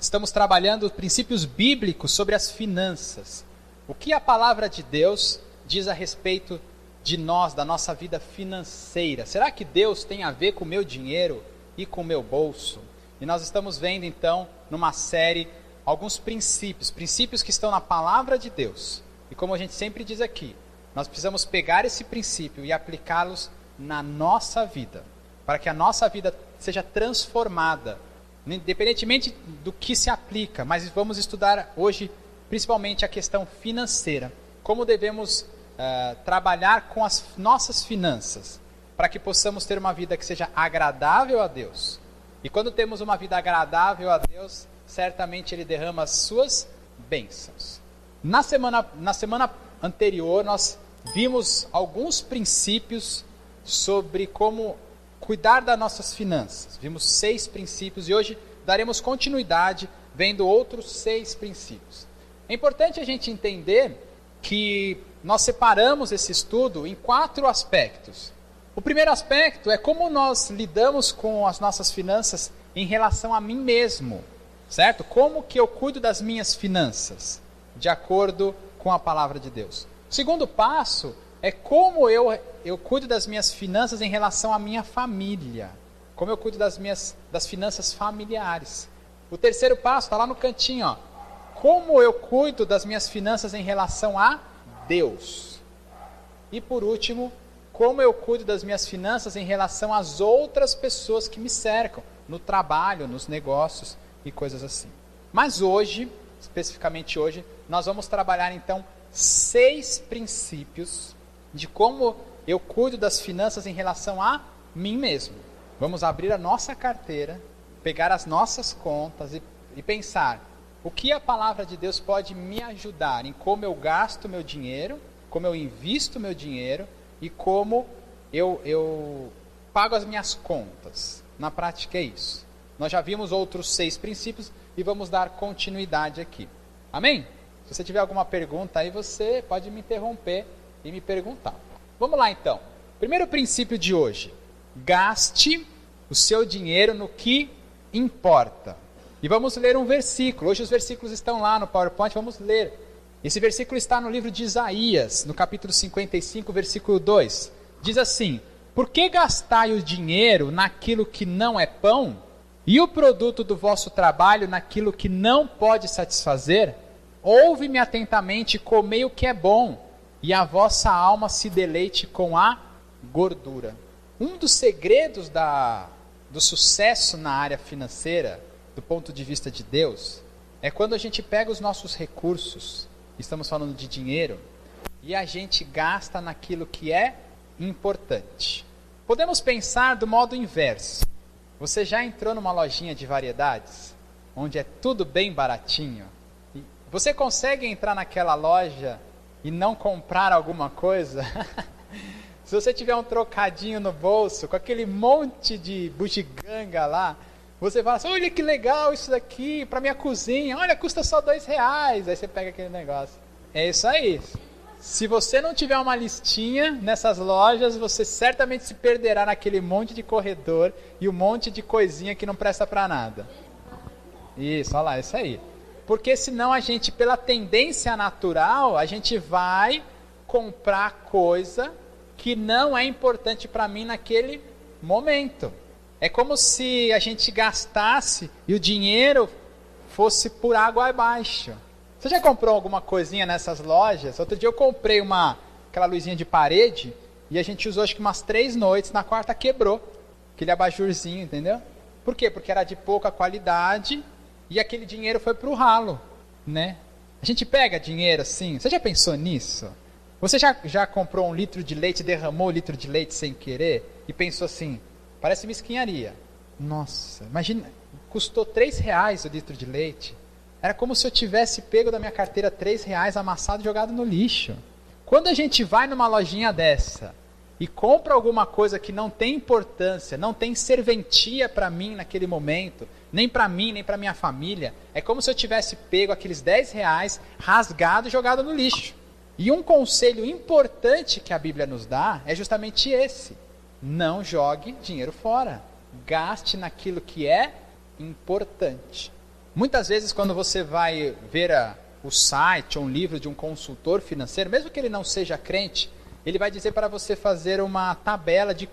estamos trabalhando princípios bíblicos sobre as finanças. O que a palavra de Deus diz a respeito de nós, da nossa vida financeira? Será que Deus tem a ver com o meu dinheiro e com o meu bolso? E nós estamos vendo então, numa série, alguns princípios que estão na palavra de Deus. E como a gente sempre diz aqui, nós precisamos pegar esse princípio e aplicá-los na nossa vida, para que a nossa vida seja transformada, independentemente do que se aplica. Mas vamos estudar hoje principalmente a questão financeira, como devemos trabalhar com as nossas finanças, para que possamos ter uma vida que seja agradável a Deus. E quando temos uma vida agradável a Deus, certamente Ele derrama as suas bênçãos. Na semana anterior, nós vimos alguns princípios sobre como cuidar das nossas finanças. Vimos 6 princípios e hoje daremos continuidade vendo outros 6 princípios. É importante a gente entender que nós separamos esse estudo em 4 aspectos. O primeiro aspecto é como nós lidamos com as nossas finanças em relação a mim mesmo, certo? Como que eu cuido das minhas finanças, de acordo com a palavra de Deus. O segundo passo é como eu cuido das minhas finanças em relação à minha família, como eu cuido das finanças familiares. O terceiro passo está lá no cantinho, ó. Como eu cuido das minhas finanças em relação a Deus. E por último, como eu cuido das minhas finanças em relação às outras pessoas que me cercam, no trabalho, nos negócios e coisas assim. Mas hoje, especificamente hoje, nós vamos trabalhar então 6 princípios de como eu cuido das finanças em relação a mim mesmo. Vamos abrir a nossa carteira, pegar as nossas contas e pensar o que a palavra de Deus pode me ajudar em como eu gasto meu dinheiro, como eu invisto meu dinheiro e como eu pago as minhas contas. Na prática é isso. Nós já vimos outros 6 princípios e vamos dar continuidade aqui. Amém? Se você tiver alguma pergunta aí, você pode me interromper e me perguntar. Vamos lá então. Primeiro princípio de hoje. Gaste o seu dinheiro no que importa. E vamos ler um versículo. Hoje os versículos estão lá no PowerPoint, vamos ler. Esse versículo está no livro de Isaías, no capítulo 55, versículo 2. Diz assim: por que gastai o dinheiro naquilo que não é pão, e o produto do vosso trabalho naquilo que não pode satisfazer? Ouve-me atentamente e comei o que é bom, e a vossa alma se deleite com a gordura. Um dos segredos do sucesso na área financeira, do ponto de vista de Deus, é quando a gente pega os nossos recursos, estamos falando de dinheiro, e a gente gasta naquilo que é importante. Podemos pensar do modo inverso. Você já entrou numa lojinha de variedades, onde é tudo bem baratinho? Você consegue entrar naquela loja e não comprar alguma coisa? Se você tiver um trocadinho no bolso, com aquele monte de bugiganga lá, você fala assim: olha que legal isso daqui para minha cozinha, olha, custa só R$2. Aí você pega aquele negócio. É isso aí. Se você não tiver uma listinha nessas lojas, você certamente se perderá naquele monte de corredor e um monte de coisinha que não presta para nada. Isso, olha lá, isso aí. Porque senão a gente, pela tendência natural, a gente vai comprar coisa que não é importante para mim naquele momento. É como se a gente gastasse e o dinheiro fosse por água abaixo. Você já comprou alguma coisinha nessas lojas? Outro dia eu comprei aquela luzinha de parede e a gente usou acho que umas 3 noites, na 4ª quebrou. Aquele abajurzinho, entendeu? Por quê? Porque era de pouca qualidade e aquele dinheiro foi pro ralo, né? A gente pega dinheiro assim, você já pensou nisso? Você já comprou 1 litro de leite, derramou 1 litro de leite sem querer e pensou assim: parece mesquinharia. Nossa, imagina, custou R$3 o litro de leite. Era como se eu tivesse pego da minha carteira R$3 amassado e jogado no lixo. Quando a gente vai numa lojinha dessa e compra alguma coisa que não tem importância, não tem serventia para mim naquele momento, nem para mim, nem para minha família, é como se eu tivesse pego aqueles R$10, rasgado e jogado no lixo. E um conselho importante que a Bíblia nos dá é justamente esse: não jogue dinheiro fora, gaste naquilo que é importante. Muitas vezes quando você vai ver o site ou um livro de um consultor financeiro, mesmo que ele não seja crente, ele vai dizer para você fazer uma tabela de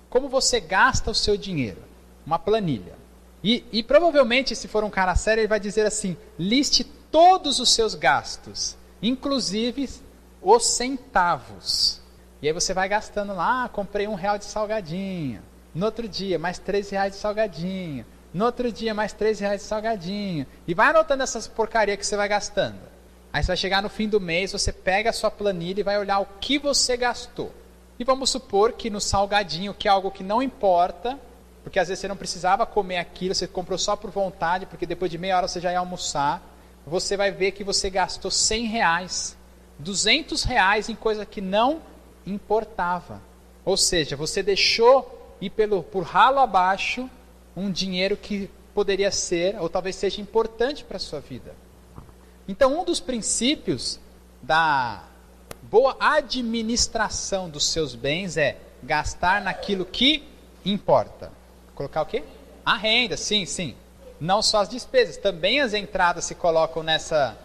como você gasta o seu dinheiro, uma planilha. E provavelmente, se for um cara sério, ele vai dizer assim, liste todos os seus gastos, inclusive os centavos. E aí você vai gastando lá, comprei R$1 de salgadinho, no outro dia mais R$3 de salgadinho, no outro dia mais R$3 de salgadinho, e vai anotando essas porcarias que você vai gastando. Aí você vai chegar no fim do mês, você pega a sua planilha e vai olhar o que você gastou. E vamos supor que no salgadinho, que é algo que não importa, porque às vezes você não precisava comer aquilo, você comprou só por vontade, porque depois de meia hora você já ia almoçar, você vai ver que você gastou R$100, R$200 em coisa que não importava. Ou seja, você deixou ir por ralo abaixo um dinheiro que poderia ser, ou talvez seja importante para a sua vida. Então, um dos princípios da boa administração dos seus bens é gastar naquilo que importa. Colocar o quê? A renda, sim. Não só as despesas, também as entradas se colocam nessa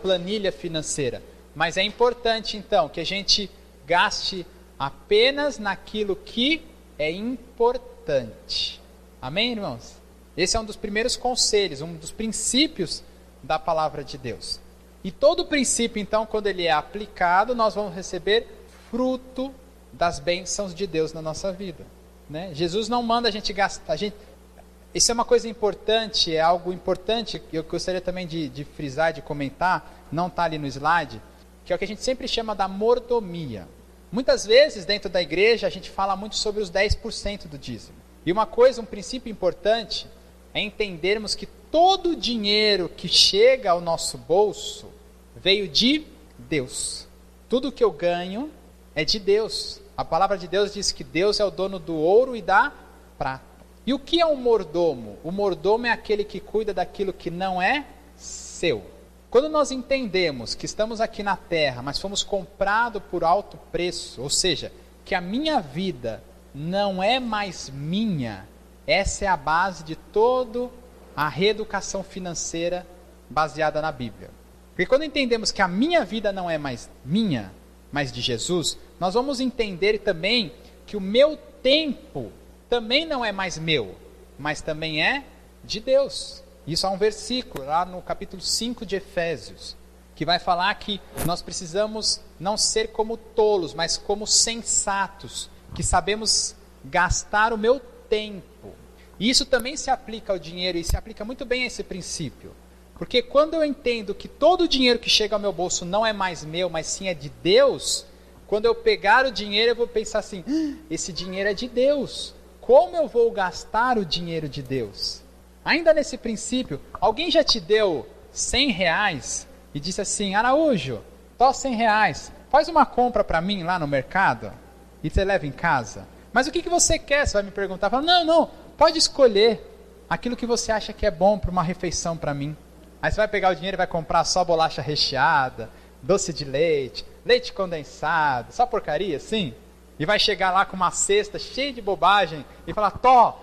planilha financeira. Mas é importante, então, que a gente gaste apenas naquilo que é importante. Amém, irmãos? Esse é um dos primeiros conselhos, um dos princípios da palavra de Deus. E todo princípio, então, quando ele é aplicado, nós vamos receber fruto das bênçãos de Deus na nossa vida. Né? Jesus não manda a gente gastar. Isso é uma coisa importante, é algo importante, que eu gostaria também de frisar, de comentar, não está ali no slide, que é o que a gente sempre chama da mordomia. Muitas vezes, dentro da igreja, a gente fala muito sobre os 10% do dízimo. E um princípio importante, é entendermos que todo o dinheiro que chega ao nosso bolso veio de Deus. Tudo que eu ganho é de Deus. A palavra de Deus diz que Deus é o dono do ouro e da prata. E o que é um mordomo? O mordomo é aquele que cuida daquilo que não é seu. Quando nós entendemos que estamos aqui na terra, mas fomos comprados por alto preço, ou seja, que a minha vida não é mais minha, essa é a base de toda a reeducação financeira baseada na Bíblia. Porque quando entendemos que a minha vida não é mais minha, mas de Jesus, nós vamos entender também que o meu tempo também não é mais meu, mas também é de Deus. Isso há um versículo lá no capítulo 5 de Efésios, que vai falar que nós precisamos não ser como tolos, mas como sensatos, que sabemos gastar o meu tempo. E isso também se aplica ao dinheiro, e se aplica muito bem a esse princípio. Porque quando eu entendo que todo o dinheiro que chega ao meu bolso não é mais meu, mas sim é de Deus, quando eu pegar o dinheiro eu vou pensar assim, esse dinheiro é de Deus. Como eu vou gastar o dinheiro de Deus? Ainda nesse princípio, alguém já te deu R$100 e disse assim, Araújo, tô R$100, faz uma compra para mim lá no mercado e você leva em casa. Mas o que você quer? Você vai me perguntar. Fala, não, pode escolher aquilo que você acha que é bom para uma refeição para mim. Aí você vai pegar o dinheiro e vai comprar só bolacha recheada, doce de leite, leite condensado, só porcaria, sim? E vai chegar lá com uma cesta cheia de bobagem e falar,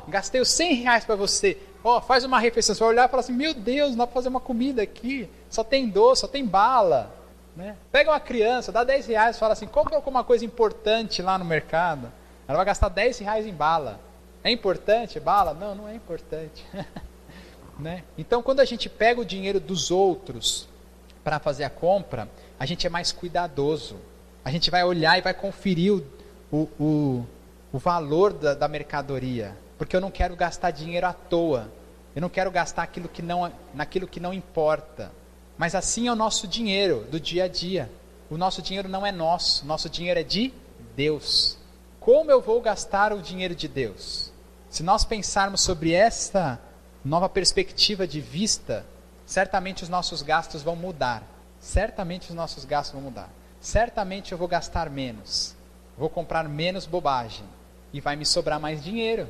gastei os R$100 para você. Faz uma refeição. Você vai olhar e falar assim, meu Deus, não dá para fazer uma comida aqui. Só tem doce, só tem bala. Né? Pega uma criança, dá R$10 e fala assim, compra alguma coisa importante lá no mercado. Ela vai gastar R$10 em bala. É importante bala? Não, não é importante. Né? Então, quando a gente pega o dinheiro dos outros para fazer a compra, a gente é mais cuidadoso. A gente vai olhar e vai conferir o valor da mercadoria. Porque eu não quero gastar dinheiro à toa. Eu não quero gastar naquilo que não importa. Mas assim é o nosso dinheiro do dia a dia. O nosso dinheiro não é nosso. Nosso dinheiro é de Deus. Como eu vou gastar o dinheiro de Deus? Se nós pensarmos sobre esta nova perspectiva de vista, certamente os nossos gastos vão mudar. Certamente os nossos gastos vão mudar. Certamente eu vou gastar menos. Vou comprar menos bobagem. E vai me sobrar mais dinheiro.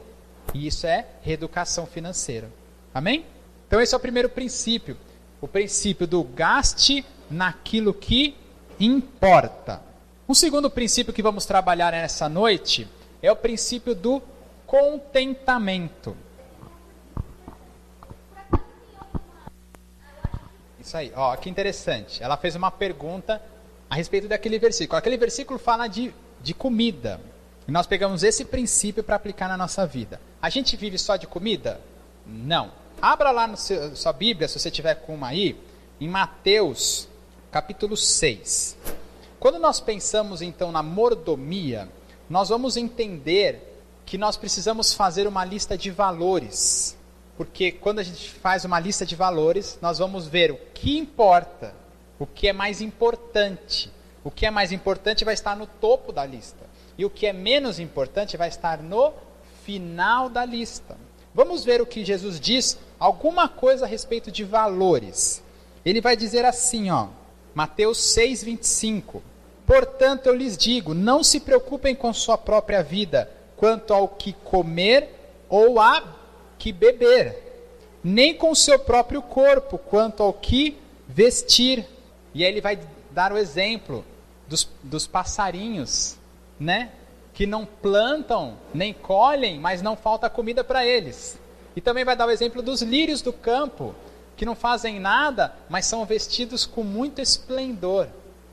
E isso é reeducação financeira. Amém? Então esse é o primeiro princípio. O princípio do gaste naquilo que importa. Um segundo princípio que vamos trabalhar nessa noite é o princípio do contentamento. Isso aí. Ó, que interessante. Ela fez uma pergunta a respeito daquele versículo. Aquele versículo fala de comida. E nós pegamos esse princípio para aplicar na nossa vida. A gente vive só de comida? Não. Abra lá na sua Bíblia, se você tiver com uma aí, em Mateus, capítulo 6. Quando nós pensamos então na mordomia, nós vamos entender que nós precisamos fazer uma lista de valores. Porque quando a gente faz uma lista de valores, nós vamos ver o que importa, o que é mais importante. O que é mais importante vai estar no topo da lista. E o que é menos importante vai estar no final da lista. Vamos ver o que Jesus diz, alguma coisa a respeito de valores. Ele vai dizer assim, ó, Mateus 6:25. Portanto, eu lhes digo, não se preocupem com sua própria vida, quanto ao que comer ou a que beber, nem com seu próprio corpo, quanto ao que vestir. E aí ele vai dar o exemplo dos passarinhos, né? Que não plantam, nem colhem, mas não falta comida para eles. E também vai dar o exemplo dos lírios do campo, que não fazem nada, mas são vestidos com muito esplendor.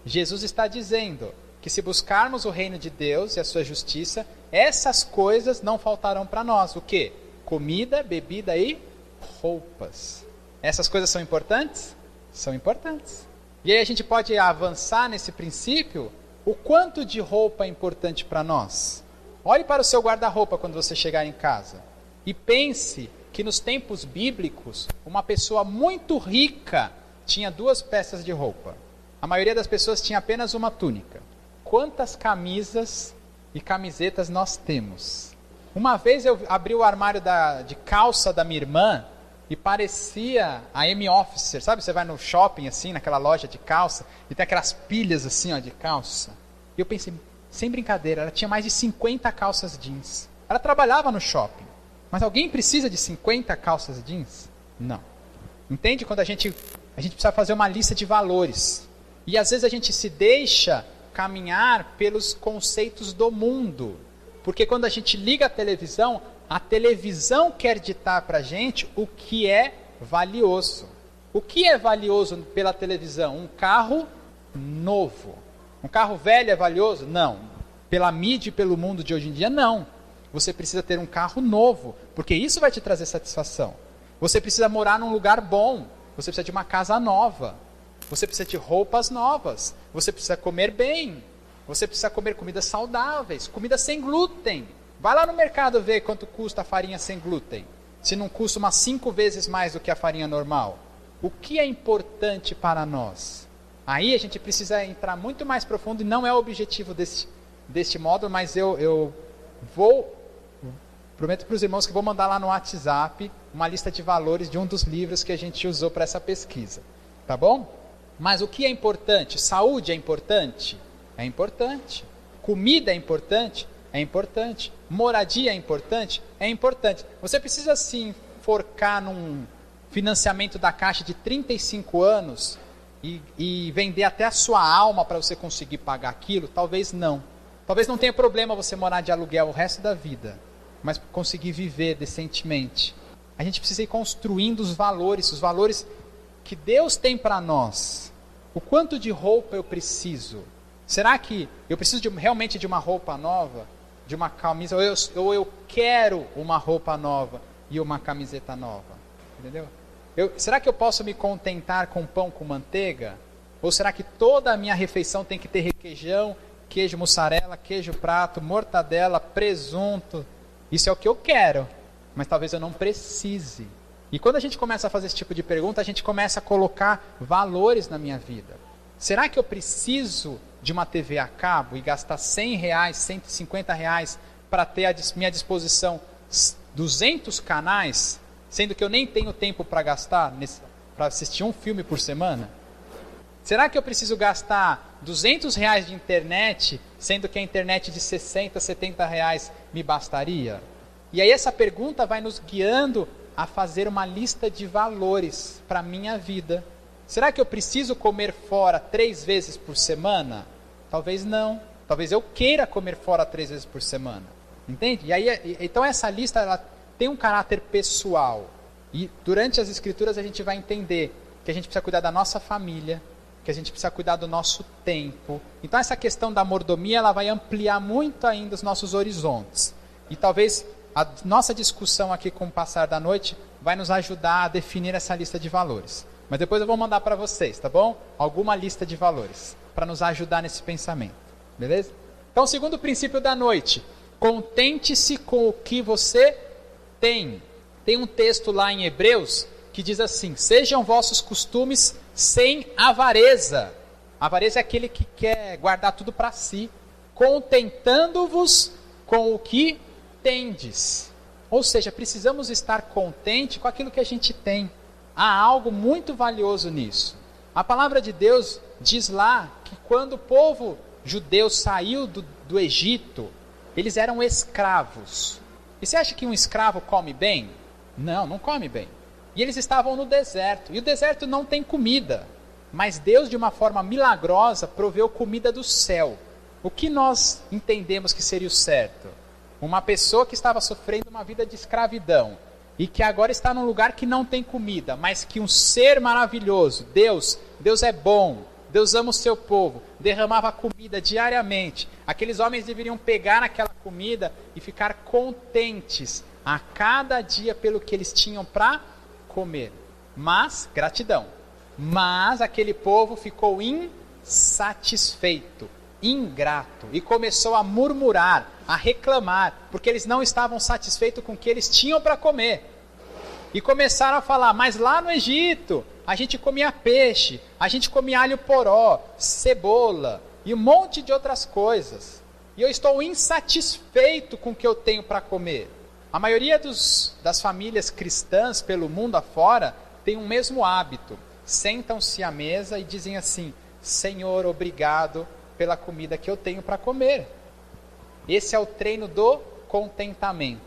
Jesus está dizendo que se buscarmos o reino de Deus e a sua justiça, essas coisas não faltarão para nós. O quê? Comida, bebida e roupas. Essas coisas são importantes? São importantes. E aí a gente pode avançar nesse princípio. O quanto de roupa é importante para nós? Olhe para o seu guarda-roupa quando você chegar em casa. E pense que nos tempos bíblicos, uma pessoa muito rica tinha 2 peças de roupa. A maioria das pessoas tinha apenas uma túnica. Quantas camisas e camisetas nós temos? Uma vez eu abri o armário de calça da minha irmã e parecia a M-Officer. Sabe, você vai no shopping assim, naquela loja de calça, e tem aquelas pilhas assim, ó, de calça. E eu pensei, sem brincadeira, ela tinha mais de 50 calças jeans. Ela trabalhava no shopping. Mas alguém precisa de 50 calças jeans? Não. Entende? Quando a gente precisa fazer uma lista de valores. E às vezes a gente se deixa caminhar pelos conceitos do mundo. Porque quando a gente liga a televisão quer ditar para a gente o que é valioso. O que é valioso pela televisão? Um carro novo. Um carro velho é valioso? Não. Pela mídia e pelo mundo de hoje em dia, não. Você precisa ter um carro novo, porque isso vai te trazer satisfação. Você precisa morar num lugar bom. Você precisa de uma casa nova. Você precisa de roupas novas. Você precisa comer bem. Você precisa comer comidas saudáveis, comida sem glúten. Vai lá no mercado ver quanto custa a farinha sem glúten. Se não custa umas 5 vezes mais do que a farinha normal. O que é importante para nós? Aí a gente precisa entrar muito mais profundo, e não é o objetivo deste módulo, mas eu prometo para os irmãos que vou mandar lá no WhatsApp uma lista de valores de um dos livros que a gente usou para essa pesquisa. Tá bom? Mas o que é importante? Saúde é importante? É importante. Comida é importante? É importante. Moradia é importante? É importante. Você precisa sim forcar num financiamento da Caixa de 35 anos e vender até a sua alma para você conseguir pagar aquilo? Talvez não. Talvez não tenha problema você morar de aluguel o resto da vida, mas conseguir viver decentemente. A gente precisa ir construindo os valores que Deus tem para nós. O quanto de roupa eu preciso? Será que eu preciso realmente de uma roupa nova? De uma camisa? Ou eu quero uma roupa nova e uma camiseta nova? Entendeu? Será que eu posso me contentar com pão com manteiga? Ou será que toda a minha refeição tem que ter requeijão, queijo mussarela, queijo prato, mortadela, presunto? Isso é o que eu quero, mas talvez eu não precise. E quando a gente começa a fazer esse tipo de pergunta, a gente começa a colocar valores na minha vida. Será que eu preciso de uma TV a cabo e gastar R$100, R$150 para ter à minha disposição 200 canais, sendo que eu nem tenho tempo para gastar, para assistir um filme por semana? Será que eu preciso gastar R$200 de internet, sendo que a internet de R$60, R$70 me bastaria? E aí essa pergunta vai nos guiando a fazer uma lista de valores para a minha vida. Será que eu preciso comer fora 3 vezes por semana? Talvez não. Talvez eu queira comer fora 3 vezes por semana. Entende? E aí, então essa lista ela tem um caráter pessoal. E durante as escrituras a gente vai entender que a gente precisa cuidar da nossa família, que a gente precisa cuidar do nosso tempo. Então essa questão da mordomia, ela vai ampliar muito ainda os nossos horizontes. E talvez a nossa discussão aqui com o passar da noite vai nos ajudar a definir essa lista de valores. Mas depois eu vou mandar para vocês, tá bom? Alguma lista de valores, para nos ajudar nesse pensamento. Beleza? Então, o segundo princípio da noite: contente-se com o que você tem. Tem um texto lá em Hebreus que diz assim: sejam vossos costumes sem avareza. Avareza é aquele que quer guardar tudo para si. Contentando-vos com o que tendes. Ou seja, precisamos estar contente com aquilo que a gente tem. Há algo muito valioso nisso. A palavra de Deus diz lá que quando o povo judeu saiu do Egito, eles eram escravos. E você acha que um escravo come bem? Não, não come bem. E eles estavam no deserto. E o deserto não tem comida. Mas Deus, de uma forma milagrosa, proveu comida do céu. O que nós entendemos que seria o certo? Uma pessoa que estava sofrendo uma vida de escravidão e que agora está num lugar que não tem comida, mas que um ser maravilhoso, Deus é bom, Deus ama o seu povo, derramava comida diariamente. Aqueles homens deveriam pegar aquela comida e ficar contentes a cada dia pelo que eles tinham para comer. Mas, gratidão. Mas aquele povo ficou insatisfeito, ingrato, e começou a murmurar, a reclamar, porque eles não estavam satisfeitos com o que eles tinham para comer. E começaram a falar: mas lá no Egito a gente comia peixe, a gente comia alho poró, cebola e um monte de outras coisas. E eu estou insatisfeito com o que eu tenho para comer. A maioria das famílias cristãs pelo mundo afora tem um mesmo hábito. Sentam-se à mesa e dizem assim: Senhor, obrigado pela comida que eu tenho para comer. Esse é o treino do contentamento.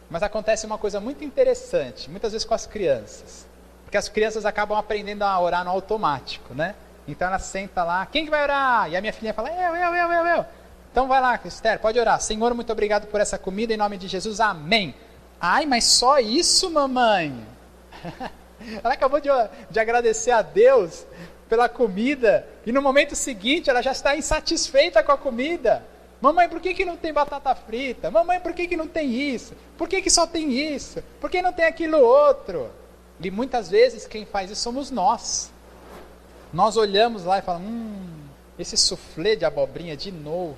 Mas acontece uma coisa muito interessante, muitas vezes com as crianças. Porque as crianças acabam aprendendo a orar no automático, né? Então ela senta lá: quem que vai orar? E a minha filhinha fala: eu. Então vai lá, Esther, pode orar. Senhor, muito obrigado por essa comida, em nome de Jesus, amém. Ai, mas só isso, mamãe? Ela acabou de agradecer a Deus pela comida e no momento seguinte ela já está insatisfeita com a comida. Mamãe, por que não tem batata frita? Mamãe, por que não tem isso? Por que só tem isso? Por que não tem aquilo outro? E muitas vezes quem faz isso somos nós. Nós olhamos lá e falamos: esse soufflé de abobrinha de novo.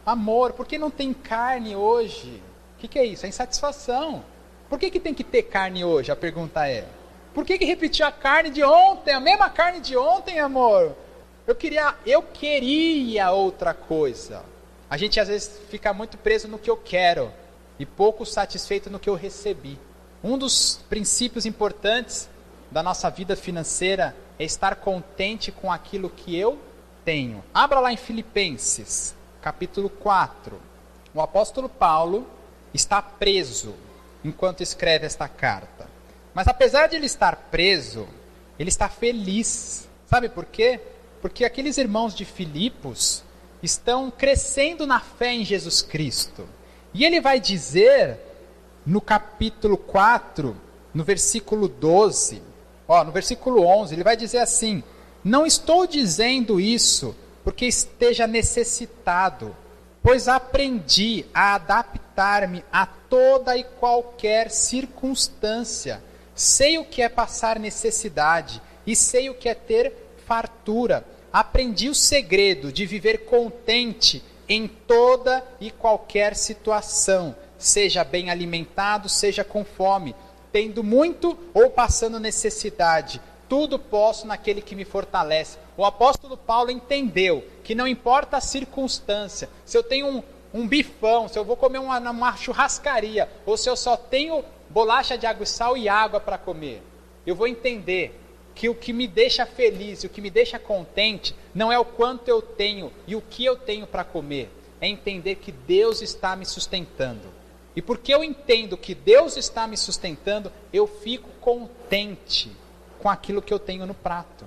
Amor, por que não tem carne hoje? O que é isso? É insatisfação. Por que tem que ter carne hoje? A pergunta é: por que repetir a carne de ontem? A mesma carne de ontem, amor? Eu queria outra coisa. A gente às vezes fica muito preso no que eu quero e pouco satisfeito no que eu recebi. Um dos princípios importantes da nossa vida financeira é estar contente com aquilo que eu tenho. Abra lá em Filipenses, capítulo 4. O apóstolo Paulo está preso enquanto escreve esta carta. Mas apesar de ele estar preso, ele está feliz. Sabe por quê? Porque aqueles irmãos de Filipos estão crescendo na fé em Jesus Cristo. E ele vai dizer no capítulo 4, no versículo 12, no versículo 11, ele vai dizer assim: não estou dizendo isso porque esteja necessitado, pois aprendi a adaptar-me a toda e qualquer circunstância. Sei o que é passar necessidade e sei o que é ter fartura. Aprendi o segredo de viver contente em toda e qualquer situação, seja bem alimentado, seja com fome, tendo muito ou passando necessidade. Tudo posso naquele que me fortalece. O apóstolo Paulo entendeu que não importa a circunstância, se eu tenho um bifão, se eu vou comer uma churrascaria, ou se eu só tenho bolacha de água e sal e água para comer, eu vou entender que o que me deixa feliz e o que me deixa contente não é o quanto eu tenho e o que eu tenho para comer, é entender que Deus está me sustentando. E porque eu entendo que Deus está me sustentando, eu fico contente com aquilo que eu tenho no prato.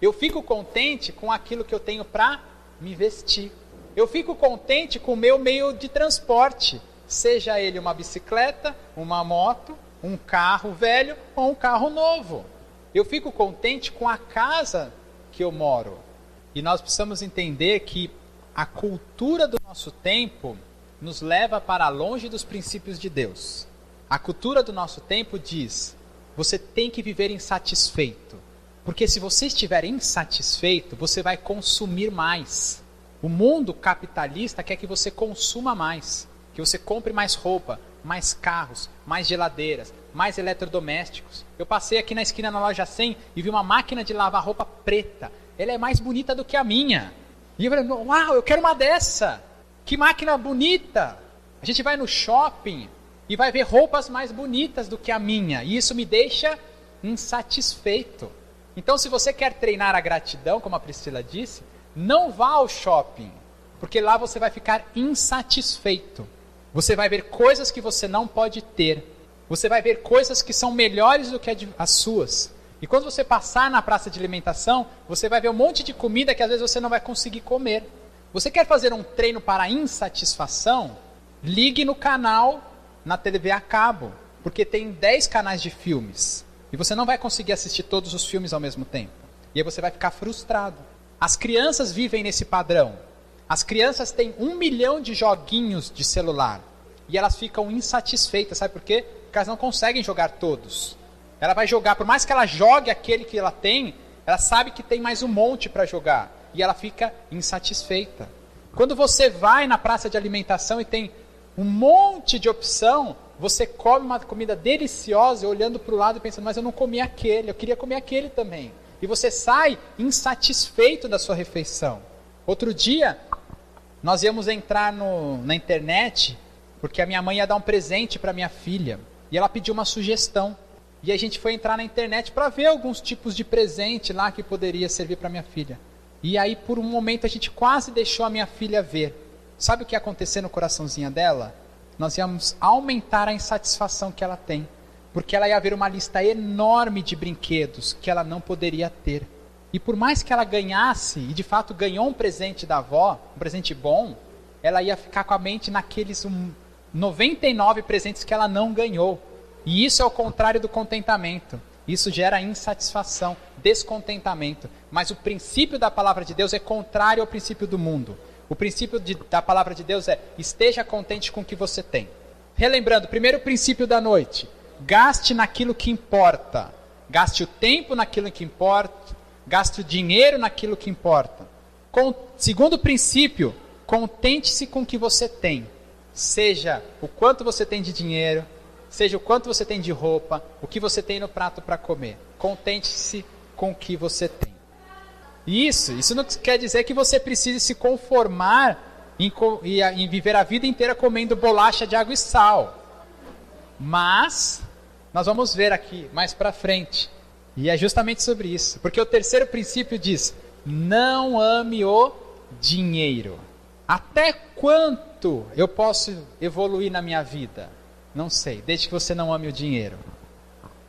Eu fico contente com aquilo que eu tenho para me vestir. Eu fico contente com o meu meio de transporte, seja ele uma bicicleta, uma moto, um carro velho ou um carro novo. Eu fico contente com a casa que eu moro. E nós precisamos entender que a cultura do nosso tempo nos leva para longe dos princípios de Deus. A cultura do nosso tempo diz: você tem que viver insatisfeito. Porque se você estiver insatisfeito, você vai consumir mais. O mundo capitalista quer que você consuma mais. Que você compre mais roupa, mais carros, mais geladeiras, mais eletrodomésticos. Eu passei aqui na esquina na loja 100 e vi uma máquina de lavar roupa preta. Ela é mais bonita do que a minha. E eu falei, uau, eu quero uma dessa. Que máquina bonita. A gente vai no shopping e vai ver roupas mais bonitas do que a minha. E isso me deixa insatisfeito. Então, se você quer treinar a gratidão, como a Priscila disse, não vá ao shopping. Porque lá você vai ficar insatisfeito. Você vai ver coisas que você não pode ter. Você vai ver coisas que são melhores do que as suas. E quando você passar na praça de alimentação, você vai ver um monte de comida que às vezes você não vai conseguir comer. Você quer fazer um treino para insatisfação? Ligue no canal na TV a cabo, porque tem 10 canais de filmes. E você não vai conseguir assistir todos os filmes ao mesmo tempo. E aí você vai ficar frustrado. As crianças vivem nesse padrão. As crianças têm 1 milhão de joguinhos de celular. E elas ficam insatisfeitas, sabe por quê? Porque elas não conseguem jogar todos. Ela vai jogar, por mais que ela jogue aquele que ela tem, ela sabe que tem mais um monte para jogar. E ela fica insatisfeita. Quando você vai na praça de alimentação e tem um monte de opção, você come uma comida deliciosa olhando para o lado e pensando, mas eu não comi aquele, eu queria comer aquele também. E você sai insatisfeito da sua refeição. Outro dia, nós íamos entrar na internet, porque a minha mãe ia dar um presente para minha filha. E ela pediu uma sugestão. E a gente foi entrar na internet para ver alguns tipos de presente lá que poderia servir para minha filha. E aí, por um momento, a gente quase deixou a minha filha ver. Sabe o que ia acontecer no coraçãozinho dela? Nós íamos aumentar a insatisfação que ela tem. Porque ela ia ver uma lista enorme de brinquedos que ela não poderia ter. E por mais que ela ganhasse, e de fato ganhou um presente da avó, um presente bom, ela ia ficar com a mente naqueles 99 presentes que ela não ganhou. E isso é o contrário do contentamento. Isso gera insatisfação, descontentamento. Mas o princípio da palavra de Deus é contrário ao princípio do mundo. O princípio da palavra de Deus é: esteja contente com o que você tem. Relembrando, primeiro princípio da noite: gaste naquilo que importa. Gaste o tempo naquilo que importa. Gaste o dinheiro naquilo que importa. Segundo princípio, contente-se com o que você tem. Seja o quanto você tem de dinheiro, seja o quanto você tem de roupa, o que você tem no prato para comer. Contente-se com o que você tem. Isso não quer dizer que você precise se conformar em viver a vida inteira comendo bolacha de água e sal. Mas nós vamos ver aqui mais para frente. E é justamente sobre isso. Porque o terceiro princípio diz: não ame o dinheiro. Até quanto eu posso evoluir na minha vida? Não sei, desde que você não ame o dinheiro.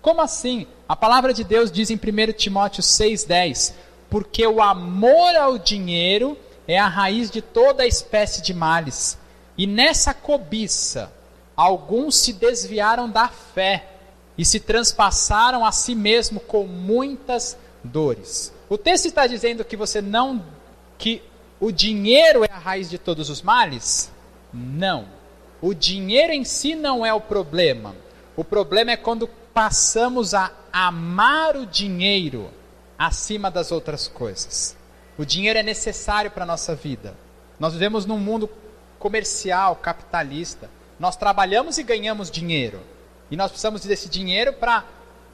Como assim? A palavra de Deus diz em 1 Timóteo 6,10: porque o amor ao dinheiro é a raiz de toda espécie de males. E nessa cobiça, alguns se desviaram da fé e se transpassaram a si mesmo com muitas dores. O texto está dizendo que que o dinheiro é a raiz de todos os males? Não. O dinheiro em si não é o problema. O problema é quando passamos a amar o dinheiro acima das outras coisas. O dinheiro é necessário para a nossa vida. Nós vivemos num mundo comercial, capitalista. Nós trabalhamos e ganhamos dinheiro. E nós precisamos desse dinheiro para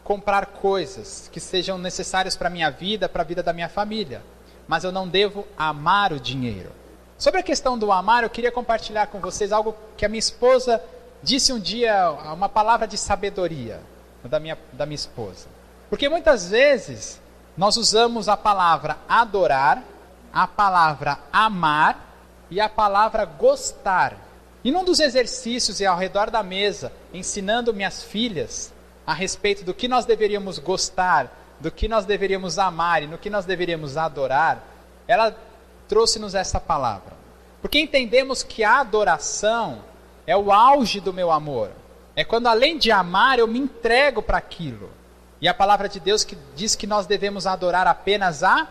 comprar coisas que sejam necessárias para a minha vida, para a vida da minha família. Mas eu não devo amar o dinheiro. Sobre a questão do amar, eu queria compartilhar com vocês algo que a minha esposa disse um dia, uma palavra de sabedoria da minha esposa. Porque muitas vezes nós usamos a palavra adorar, a palavra amar e a palavra gostar. E num dos exercícios e ao redor da mesa, ensinando minhas filhas a respeito do que nós deveríamos gostar, do que nós deveríamos amar e no que nós deveríamos adorar, ela trouxe-nos essa palavra. Porque entendemos que a adoração é o auge do meu amor. É quando, além de amar, eu me entrego para aquilo. E a palavra de Deus que diz que nós devemos adorar apenas a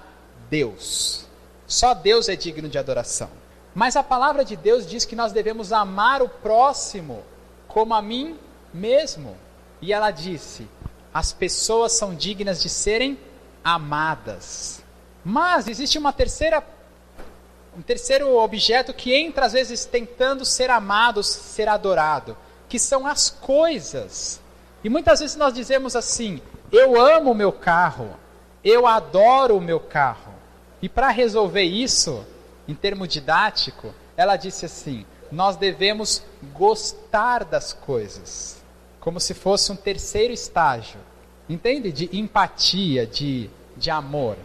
Deus. Só Deus é digno de adoração. Mas a palavra de Deus diz que nós devemos amar o próximo como a mim mesmo. E ela disse: as pessoas são dignas de serem amadas. Mas existe um terceiro objeto que entra às vezes tentando ser amado, ser adorado, que são as coisas. E muitas vezes nós dizemos assim: eu amo o meu carro, eu adoro o meu carro. E para resolver isso, em termo didático, ela disse assim: nós devemos gostar das coisas, como se fosse um terceiro estágio, entende? De empatia, de amor.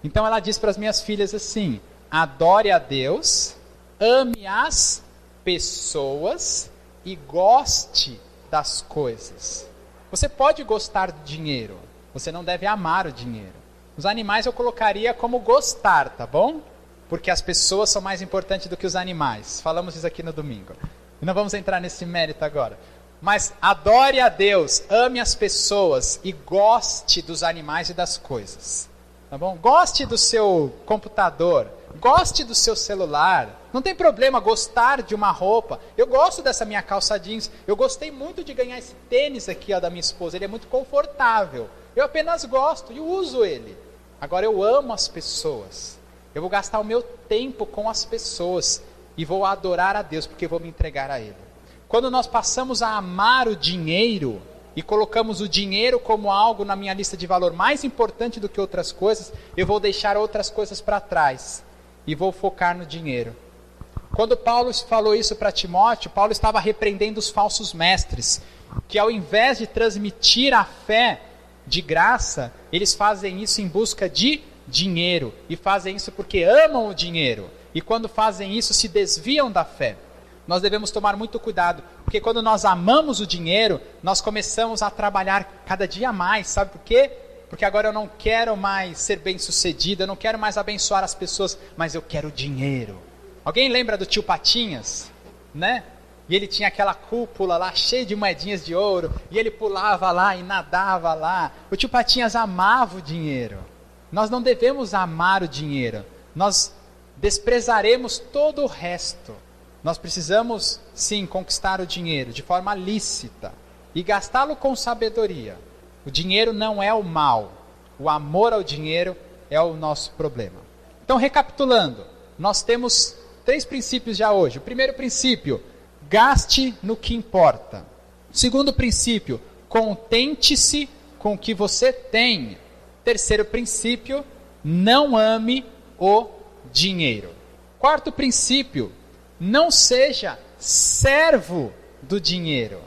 Então ela diz para as minhas filhas assim: adore a Deus, ame as pessoas e goste das coisas. Você pode gostar do dinheiro, você não deve amar o dinheiro. Os animais eu colocaria como gostar, tá bom? Porque as pessoas são mais importantes do que os animais. Falamos isso aqui no domingo. E não vamos entrar nesse mérito agora. Mas adore a Deus, ame as pessoas e goste dos animais e das coisas. Tá bom? Goste do seu computador, goste do seu celular. Não tem problema gostar de uma roupa. Eu gosto dessa minha calça jeans. Eu gostei muito de ganhar esse tênis aqui, ó, da minha esposa. Ele é muito confortável. Eu apenas gosto e uso ele. Agora eu amo as pessoas. Eu vou gastar o meu tempo com as pessoas e vou adorar a Deus, porque vou me entregar a Ele. Quando nós passamos a amar o dinheiro e colocamos o dinheiro como algo na minha lista de valor mais importante do que outras coisas, eu vou deixar outras coisas para trás e vou focar no dinheiro. Quando Paulo falou isso para Timóteo, Paulo estava repreendendo os falsos mestres, que ao invés de transmitir a fé de graça, eles fazem isso em busca de dinheiro, e fazem isso porque amam o dinheiro, e quando fazem isso se desviam da fé. Nós devemos tomar muito cuidado, porque quando nós amamos o dinheiro, nós começamos a trabalhar cada dia mais, sabe por quê? Porque agora eu não quero mais ser bem-sucedido, eu não quero mais abençoar as pessoas, mas eu quero dinheiro. Alguém lembra do tio Patinhas? Né? E ele tinha aquela cúpula lá, cheia de moedinhas de ouro, e ele pulava lá e nadava lá. O tio Patinhas amava o dinheiro. Nós não devemos amar o dinheiro, nós desprezaremos todo o resto. Nós precisamos, sim, conquistar o dinheiro de forma lícita e gastá-lo com sabedoria. O dinheiro não é o mal, o amor ao dinheiro é o nosso problema. Então, recapitulando, nós temos 3 princípios já hoje. O primeiro princípio: gaste no que importa. O segundo princípio: contente-se com o que você tem. Terceiro princípio: não ame o dinheiro. Quarto princípio: não seja servo do dinheiro.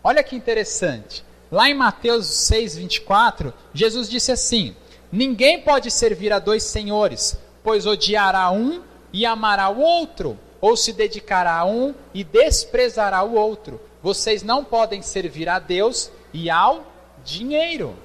Olha que interessante. Lá em Mateus 6:24, Jesus disse assim: ninguém pode servir a 2 senhores, pois odiará um e amará o outro, ou se dedicará a um e desprezará o outro. Vocês não podem servir a Deus e ao dinheiro.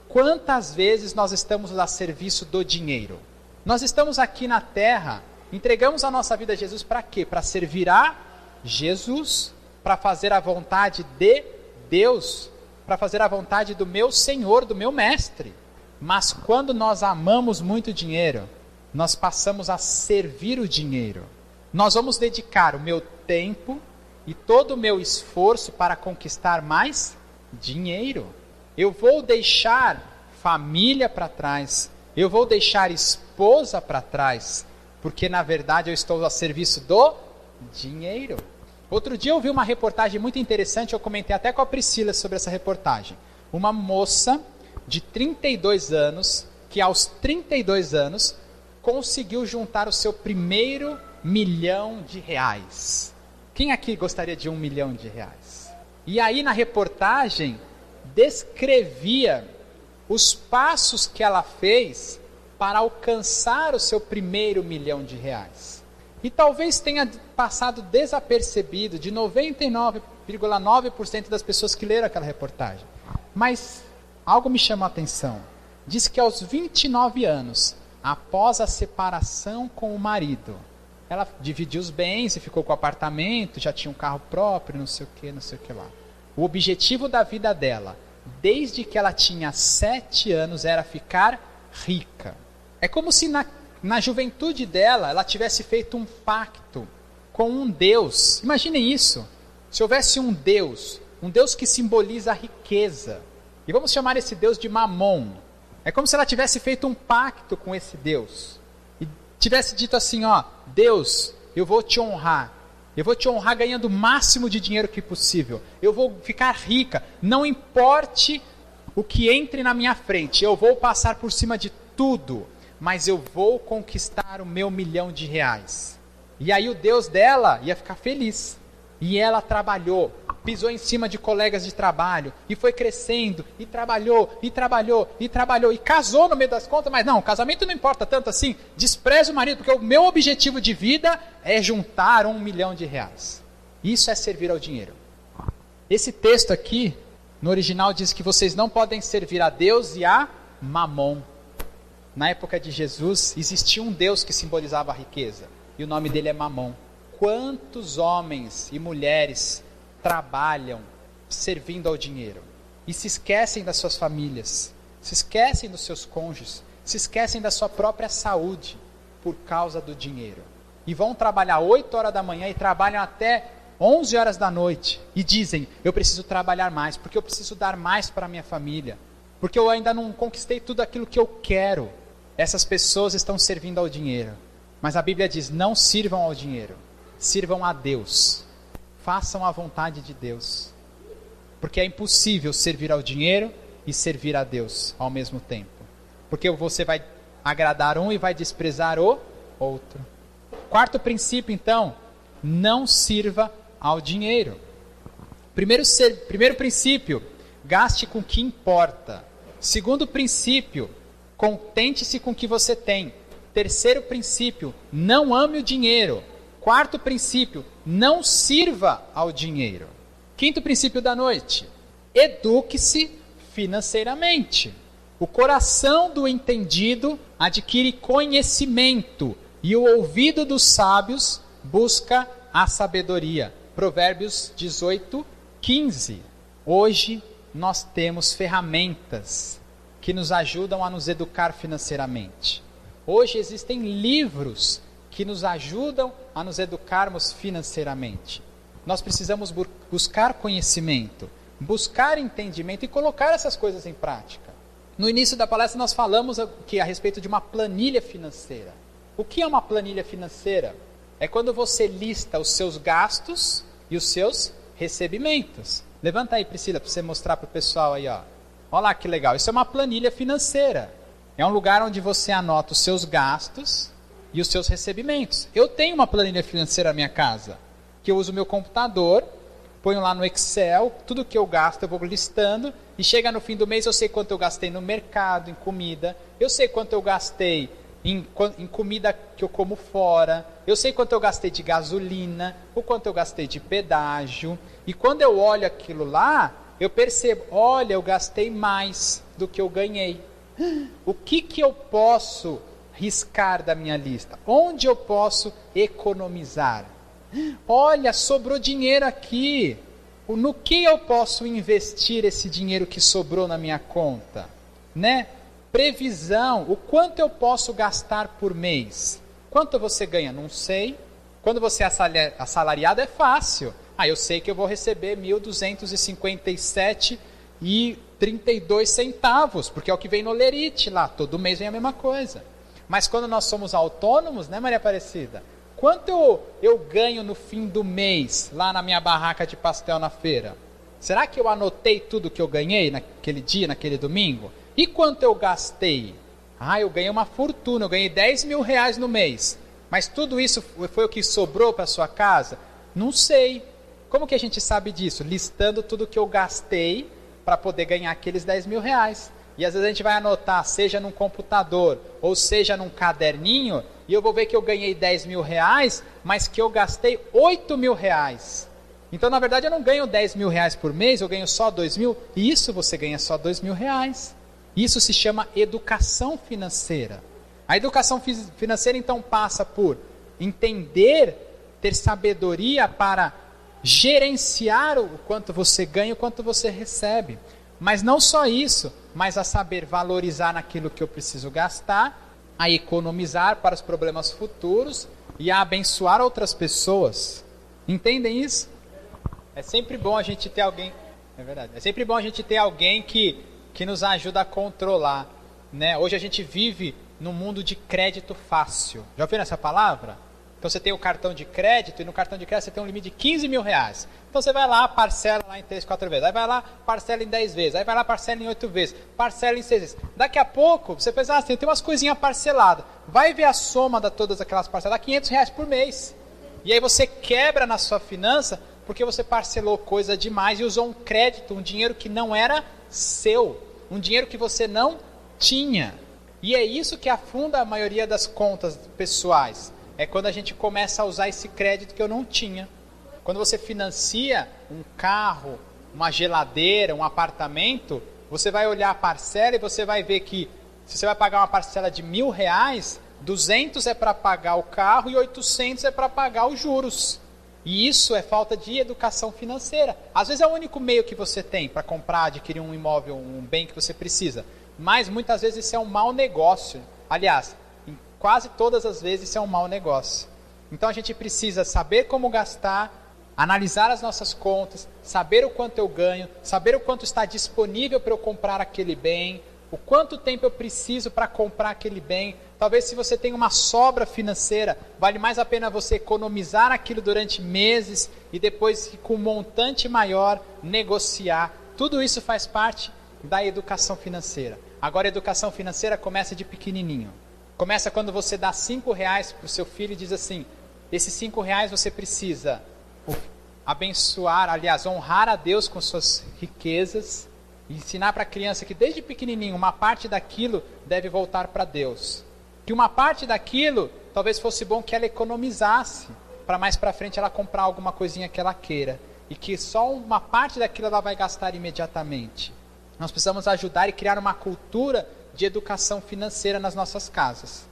Quantas vezes nós estamos a serviço do dinheiro? Nós estamos aqui na terra, entregamos a nossa vida a Jesus para quê? Para servir a Jesus, para fazer a vontade de Deus, para fazer a vontade do meu Senhor, do meu Mestre. Mas quando nós amamos muito o dinheiro, nós passamos a servir o dinheiro. Nós vamos dedicar o meu tempo e todo o meu esforço para conquistar mais dinheiro. Eu vou deixar família para trás, eu vou deixar esposa para trás, porque na verdade eu estou a serviço do dinheiro. Outro dia eu vi uma reportagem muito interessante, eu comentei até com a Priscila sobre essa reportagem. Uma moça de 32 anos, que aos 32 anos conseguiu juntar o seu primeiro R$1 milhão. Quem aqui gostaria de R$1 milhão? E aí na reportagem descrevia os passos que ela fez para alcançar o seu primeiro R$1 milhão. E talvez tenha passado desapercebido de 99,9% das pessoas que leram aquela reportagem. Mas algo me chamou a atenção. Diz que aos 29 anos, após a separação com o marido, ela dividiu os bens e ficou com o apartamento, já tinha um carro próprio, não sei o que lá. O objetivo da vida dela desde que ela tinha 7 anos, era ficar rica. É como se na juventude dela, ela tivesse feito um pacto com um Deus. Imaginem isso. Se houvesse um Deus que simboliza a riqueza, e vamos chamar esse Deus de Mamon. É como se ela tivesse feito um pacto com esse Deus. E tivesse dito assim, ó, Deus, eu vou te honrar. Eu vou te honrar ganhando o máximo de dinheiro que possível. Eu vou ficar rica. Não importe o que entre na minha frente. Eu vou passar por cima de tudo. Mas eu vou conquistar o meu R$1.000.000. E aí o Deus dela ia ficar feliz. E ela trabalhou, pisou em cima de colegas de trabalho, e foi crescendo, e trabalhou, e trabalhou, e trabalhou, e casou no meio das contas, mas não, o casamento não importa tanto assim, despreza o marido, porque o meu objetivo de vida é juntar R$1.000.000. Isso é servir ao dinheiro. Esse texto aqui, no original, diz que vocês não podem servir a Deus e a Mamon. Na época de Jesus, existia um Deus que simbolizava a riqueza, e o nome dele é Mamon. Quantos homens e mulheres trabalham servindo ao dinheiro e se esquecem das suas famílias, se esquecem dos seus cônjuges, se esquecem da sua própria saúde por causa do dinheiro. E vão trabalhar 8 horas da manhã e trabalham até 11 horas da noite e dizem, eu preciso trabalhar mais, porque eu preciso dar mais para a minha família, porque eu ainda não conquistei tudo aquilo que eu quero. Essas pessoas estão servindo ao dinheiro. Mas a Bíblia diz, não sirvam ao dinheiro. Sirvam a Deus, façam a vontade de Deus, porque é impossível servir ao dinheiro e servir a Deus ao mesmo tempo, porque você vai agradar um e vai desprezar o outro. Quarto princípio, então, não sirva ao dinheiro. Primeiro princípio, gaste com o que importa. Segundo princípio, contente-se com o que você tem. Terceiro princípio, não ame o dinheiro. Quarto princípio, não sirva ao dinheiro. Quinto princípio da noite, eduque-se financeiramente. O coração do entendido adquire conhecimento e o ouvido dos sábios busca a sabedoria. Provérbios 18:15. Hoje nós temos ferramentas que nos ajudam a nos educar financeiramente. Hoje existem livros que nos ajudam a nos educarmos financeiramente. Nós precisamos buscar conhecimento, buscar entendimento e colocar essas coisas em prática. No início da palestra nós falamos aqui a respeito de uma planilha financeira. O que é uma planilha financeira? É quando você lista os seus gastos e os seus recebimentos. Levanta aí, Priscila, para você mostrar para o pessoal aí, ó. Olha lá que legal, isso é uma planilha financeira. É um lugar onde você anota os seus gastos e os seus recebimentos. Eu tenho uma planilha financeira na minha casa, que eu uso o meu computador, ponho lá no Excel, tudo que eu gasto eu vou listando, e chega no fim do mês eu sei quanto eu gastei no mercado, em comida, eu sei quanto eu gastei em comida que eu como fora, eu sei quanto eu gastei de gasolina, o quanto eu gastei de pedágio, e quando eu olho aquilo lá, eu percebo, olha, eu gastei mais do que eu ganhei. O que eu posso riscar da minha lista? Onde eu posso economizar? Olha, sobrou dinheiro aqui. No que eu posso investir esse dinheiro que sobrou na minha conta? Né? Previsão, o quanto eu posso gastar por mês? Quanto você ganha? Não sei. Quando você é assalariado é fácil. Eu sei que eu vou receber R$ 1.257,32, porque é o que vem no Lerite lá, todo mês vem a mesma coisa. Mas quando nós somos autônomos, né, Maria Aparecida? Quanto eu ganho no fim do mês, lá na minha barraca de pastel na feira? Será que eu anotei tudo que eu ganhei naquele dia, naquele domingo? E quanto eu gastei? Eu ganhei uma fortuna, eu ganhei R$10.000 no mês. Mas tudo isso foi o que sobrou para sua casa? Não sei. Como que a gente sabe disso? Listando tudo que eu gastei para poder ganhar aqueles R$10.000. E às vezes a gente vai anotar, seja num computador ou seja num caderninho, e eu vou ver que eu ganhei R$10.000, mas que eu gastei R$8.000. Então, na verdade, eu não ganho R$10.000 por mês, eu ganho só R$2.000. E isso você ganha só R$2.000. Isso se chama educação financeira. A educação financeira, então, passa por entender, ter sabedoria para gerenciar o quanto você ganha e o quanto você recebe. Mas não só isso, mas a saber valorizar naquilo que eu preciso gastar, a economizar para os problemas futuros e a abençoar outras pessoas. Entendem isso? É sempre bom a gente ter alguém, é verdade, é sempre bom a gente ter alguém que nos ajuda a controlar, né? Hoje a gente vive num mundo de crédito fácil. Já ouviram essa palavra? Então você tem o cartão de crédito e no cartão de crédito você tem um limite de 15 mil reais. Então você vai lá, parcela lá em 3, 4 vezes. Aí vai lá, parcela em 10 vezes. Aí vai lá, parcela em 8 vezes. Parcela em 6 vezes. Daqui a pouco, você pensa assim, tem umas coisinhas parceladas. Vai ver a soma de todas aquelas parcelas, dá 500 reais por mês. E aí você quebra na sua finança porque você parcelou coisa demais e usou um crédito, um dinheiro que não era seu. Um dinheiro que você não tinha. E é isso que afunda a maioria das contas pessoais. É quando a gente começa a usar esse crédito que eu não tinha. Quando você financia um carro, uma geladeira, um apartamento, você vai olhar a parcela e você vai ver que se você vai pagar uma parcela de R$1.000, 200 é para pagar o carro e 800 é para pagar os juros. E isso é falta de educação financeira. Às vezes é o único meio que você tem para comprar, adquirir um imóvel, um bem que você precisa. Mas muitas vezes isso é um mau negócio. Aliás, quase todas as vezes isso é um mau negócio. Então a gente precisa saber como gastar, analisar as nossas contas, saber o quanto eu ganho, saber o quanto está disponível para eu comprar aquele bem, o quanto tempo eu preciso para comprar aquele bem. Talvez se você tem uma sobra financeira, vale mais a pena você economizar aquilo durante meses e depois com um montante maior negociar. Tudo isso faz parte da educação financeira. Agora a educação financeira começa de pequenininho. Começa quando você dá R$5 para o seu filho e diz assim, esses R$5 você precisa abençoar, aliás, honrar a Deus com suas riquezas, e ensinar para a criança que desde pequenininho uma parte daquilo deve voltar para Deus. Que uma parte daquilo talvez fosse bom que ela economizasse, para mais para frente ela comprar alguma coisinha que ela queira. E que só uma parte daquilo ela vai gastar imediatamente. Nós precisamos ajudar e criar uma cultura de educação financeira nas nossas casas.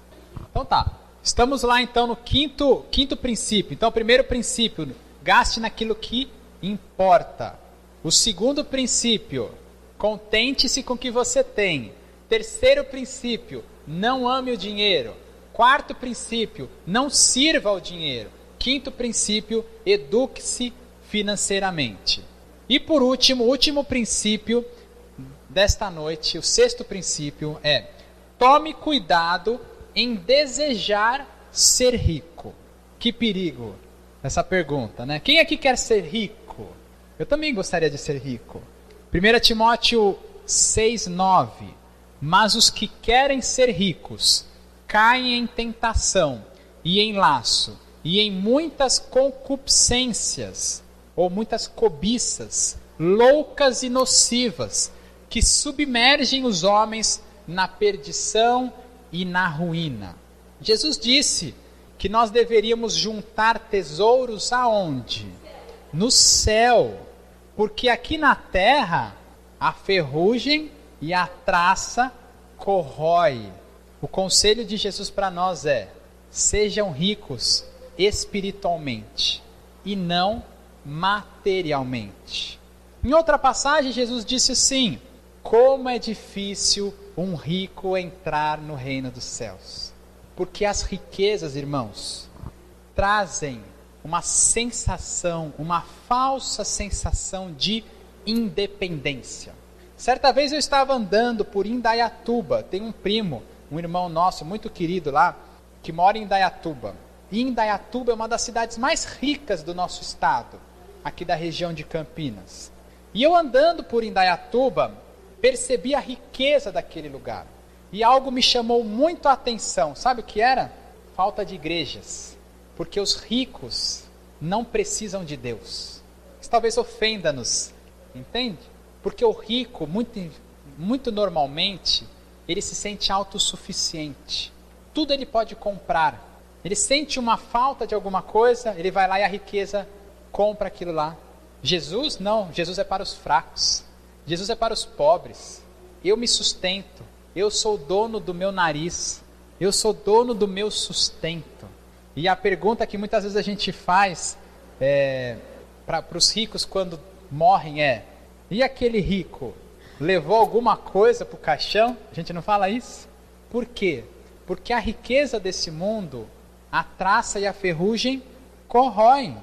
Então tá, estamos lá então no quinto princípio. Então o primeiro princípio, gaste naquilo que importa. O segundo princípio, contente-se com o que você tem. Terceiro princípio, não ame o dinheiro. Quarto princípio, não sirva ao dinheiro. Quinto princípio, eduque-se financeiramente. E por último, o último princípio desta noite, o sexto princípio é: tome cuidado em desejar ser rico. Que perigo essa pergunta, né? Quem aqui quer ser rico? Eu também gostaria de ser rico. 1 Timóteo 6:9. Mas os que querem ser ricos caem em tentação e em laço e em muitas concupiscências ou muitas cobiças loucas e nocivas, que submergem os homens na perdição e na ruína. Jesus disse que nós deveríamos juntar tesouros aonde? No céu. Porque aqui na terra a ferrugem e a traça corrói. O conselho de Jesus para nós é: sejam ricos espiritualmente e não materialmente. Em outra passagem Jesus disse assim: como é difícil um rico entrar no reino dos céus. Porque as riquezas, irmãos, trazem uma sensação, uma falsa sensação de independência. Certa vez eu estava andando por Indaiatuba. Tem um primo, um irmão nosso muito querido lá, que mora em Indaiatuba. E Indaiatuba é uma das cidades mais ricas do nosso estado, aqui da região de Campinas. E eu andando por Indaiatuba, percebi a riqueza daquele lugar. E algo me chamou muito a atenção. Sabe o que era? Falta de igrejas. Porque os ricos não precisam de Deus. Isso talvez ofenda-nos, entende? Porque o rico, muito normalmente, ele se sente autossuficiente. Tudo ele pode comprar. Ele sente uma falta de alguma coisa, ele vai lá e a riqueza compra aquilo lá. Jesus, não. Jesus é para os fracos. Jesus é para os pobres. Eu me sustento. Eu sou dono do meu nariz. Eu sou dono do meu sustento. E a pergunta que muitas vezes a gente faz para os ricos quando morrem é: e aquele rico? levou alguma coisa para o caixão? A gente não fala isso? Por quê? Porque a riqueza desse mundo, a traça e a ferrugem corroem.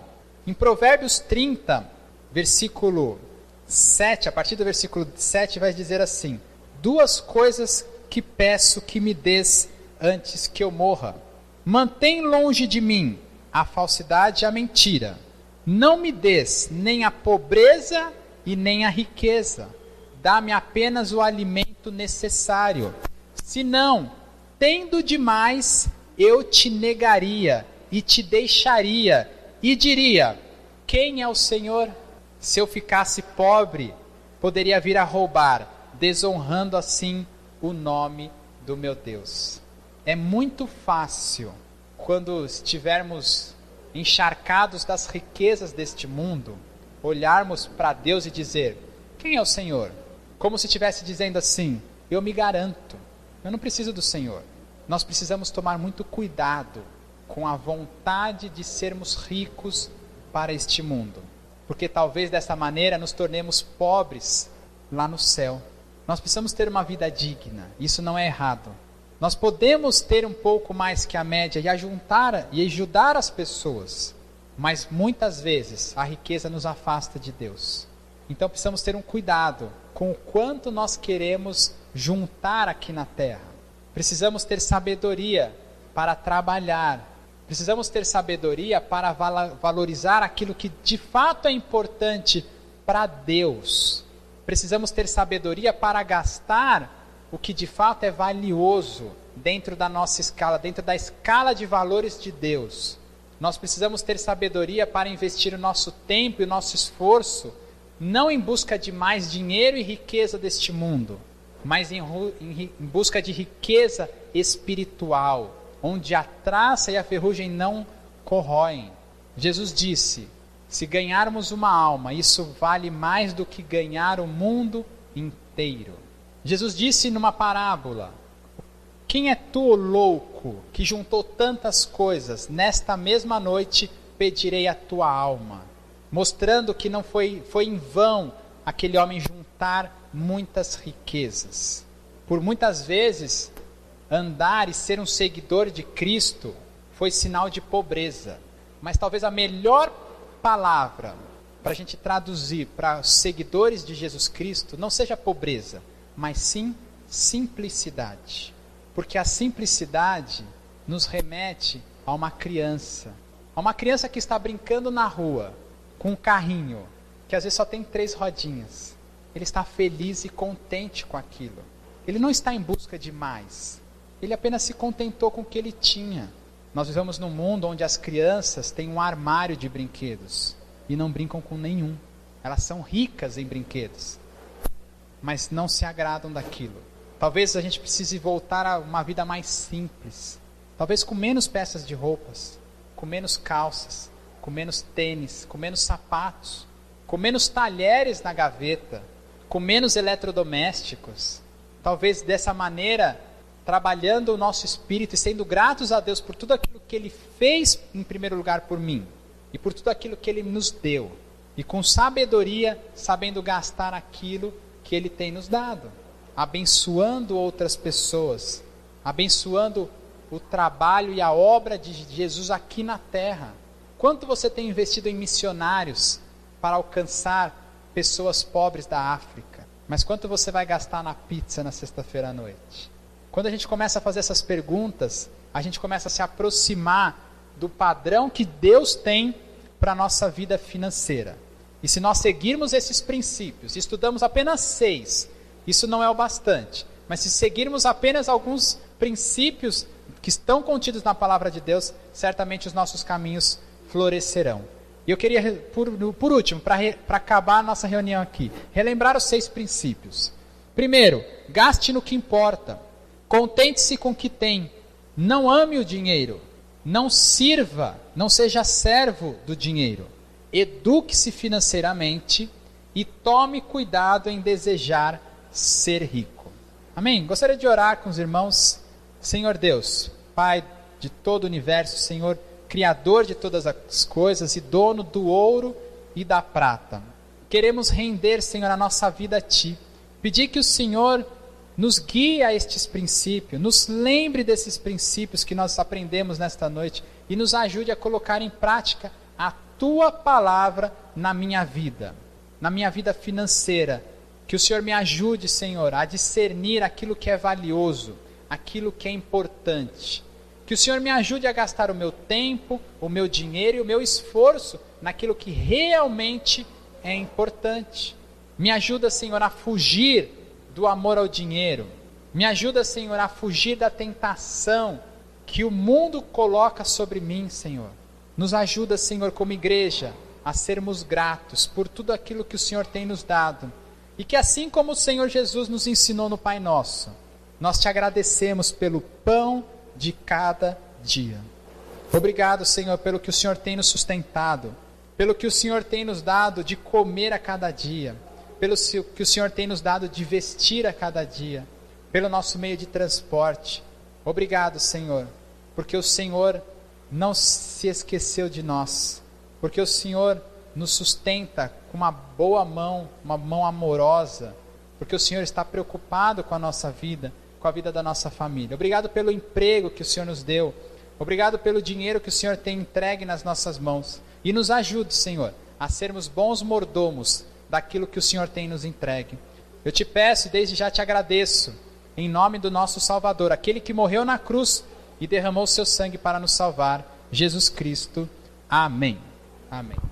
Em Provérbios 30, versículo 7, a partir do versículo 7 vai dizer assim: 2 coisas que peço que me des antes que eu morra. Mantém longe de mim a falsidade e a mentira. Não me des nem a pobreza e nem a riqueza. Dá-me apenas o alimento necessário. Senão, tendo demais, eu te negaria e te deixaria e diria: quem é o Senhor? Se eu ficasse pobre, poderia vir a roubar, desonrando assim o nome do meu Deus. É muito fácil, quando estivermos encharcados das riquezas deste mundo, olharmos para Deus e dizer: quem é o Senhor? Como se estivesse dizendo assim: eu me garanto, eu não preciso do Senhor. Nós precisamos tomar muito cuidado com a vontade de sermos ricos para este mundo, porque talvez dessa maneira nos tornemos pobres lá no céu. Nós precisamos ter uma vida digna, isso não é errado. Nós podemos ter um pouco mais que a média e ajudar as pessoas, mas muitas vezes a riqueza nos afasta de Deus. Então precisamos ter um cuidado com o quanto nós queremos juntar aqui na terra. Precisamos ter sabedoria para trabalhar. Precisamos ter sabedoria para valorizar aquilo que de fato é importante para Deus. Precisamos ter sabedoria para gastar o que de fato é valioso dentro da nossa escala, dentro da escala de valores de Deus. Nós precisamos ter sabedoria para investir o nosso tempo e o nosso esforço, não em busca de mais dinheiro e riqueza deste mundo, mas em busca de riqueza espiritual, onde a traça e a ferrugem não corroem. Jesus disse: se ganharmos uma alma, isso vale mais do que ganhar o mundo inteiro. Jesus disse numa parábola: quem é tu, louco, que juntou tantas coisas? Nesta mesma noite pedirei a tua alma. Mostrando que não foi em vão aquele homem juntar muitas riquezas. Por muitas vezes, andar e ser um seguidor de Cristo foi sinal de pobreza. Mas talvez a melhor palavra para a gente traduzir para os seguidores de Jesus Cristo não seja pobreza, mas sim simplicidade. Porque a simplicidade nos remete a uma criança que está brincando na rua com um carrinho que às vezes só tem 3 rodinhas. Ele está feliz e contente com aquilo. Ele não está em busca de mais. Ele apenas se contentou com o que ele tinha. Nós vivemos num mundo onde as crianças têm um armário de brinquedos e não brincam com nenhum. Elas são ricas em brinquedos, mas não se agradam daquilo. Talvez a gente precise voltar a uma vida mais simples. Talvez com menos peças de roupas, com menos calças, com menos tênis, com menos sapatos, com menos talheres na gaveta, com menos eletrodomésticos. Talvez dessa maneira, trabalhando o nosso espírito e sendo gratos a Deus por tudo aquilo que Ele fez em primeiro lugar por mim e por tudo aquilo que Ele nos deu, e com sabedoria, sabendo gastar aquilo que Ele tem nos dado, abençoando outras pessoas, abençoando o trabalho e a obra de Jesus aqui na terra. Quanto você tem investido em missionários para alcançar pessoas pobres da África? Mas quanto você vai gastar na pizza na sexta-feira à noite? Quando a gente começa a fazer essas perguntas, a gente começa a se aproximar do padrão que Deus tem para a nossa vida financeira. E se nós seguirmos esses princípios, estudamos apenas 6, isso não é o bastante, mas se seguirmos apenas alguns princípios que estão contidos na palavra de Deus, certamente os nossos caminhos florescerão. E eu queria, por último, para acabar a nossa reunião aqui, relembrar os 6 princípios. Primeiro, gaste no que importa. Contente-se com o que tem. Não ame o dinheiro. Não sirva, não seja servo do dinheiro. Eduque-se financeiramente e tome cuidado em desejar ser rico. Amém? Gostaria de orar com os irmãos. Senhor Deus, Pai de todo o universo, Senhor, Criador de todas as coisas e dono do ouro e da prata. Queremos render, Senhor, a nossa vida a Ti. Pedir que o Senhor nos guie a estes princípios, nos lembre desses princípios que nós aprendemos nesta noite e nos ajude a colocar em prática a Tua palavra na minha vida financeira. Que o Senhor me ajude, Senhor, a discernir aquilo que é valioso, aquilo que é importante. Que o Senhor me ajude a gastar o meu tempo, o meu dinheiro e o meu esforço naquilo que realmente é importante. Me ajuda, Senhor, a fugir do amor ao dinheiro. Me ajuda, Senhor, a fugir da tentação que o mundo coloca sobre mim, Senhor. Nos ajuda, Senhor, como igreja, a sermos gratos por tudo aquilo que o Senhor tem nos dado. E que assim como o Senhor Jesus nos ensinou no Pai Nosso, nós te agradecemos pelo pão de cada dia. Obrigado, Senhor, pelo que o Senhor tem nos sustentado, pelo que o Senhor tem nos dado de comer a cada dia, pelo que o Senhor tem nos dado de vestir a cada dia, pelo nosso meio de transporte. Obrigado, Senhor, porque o Senhor não se esqueceu de nós, porque o Senhor nos sustenta com uma boa mão, uma mão amorosa, porque o Senhor está preocupado com a nossa vida, com a vida da nossa família. Obrigado pelo emprego que o Senhor nos deu, obrigado pelo dinheiro que o Senhor tem entregue nas nossas mãos, e nos ajude, Senhor, a sermos bons mordomos daquilo que o Senhor tem nos entregue. Eu te peço e desde já te agradeço, em nome do nosso Salvador, aquele que morreu na cruz e derramou seu sangue para nos salvar, Jesus Cristo. Amém. Amém.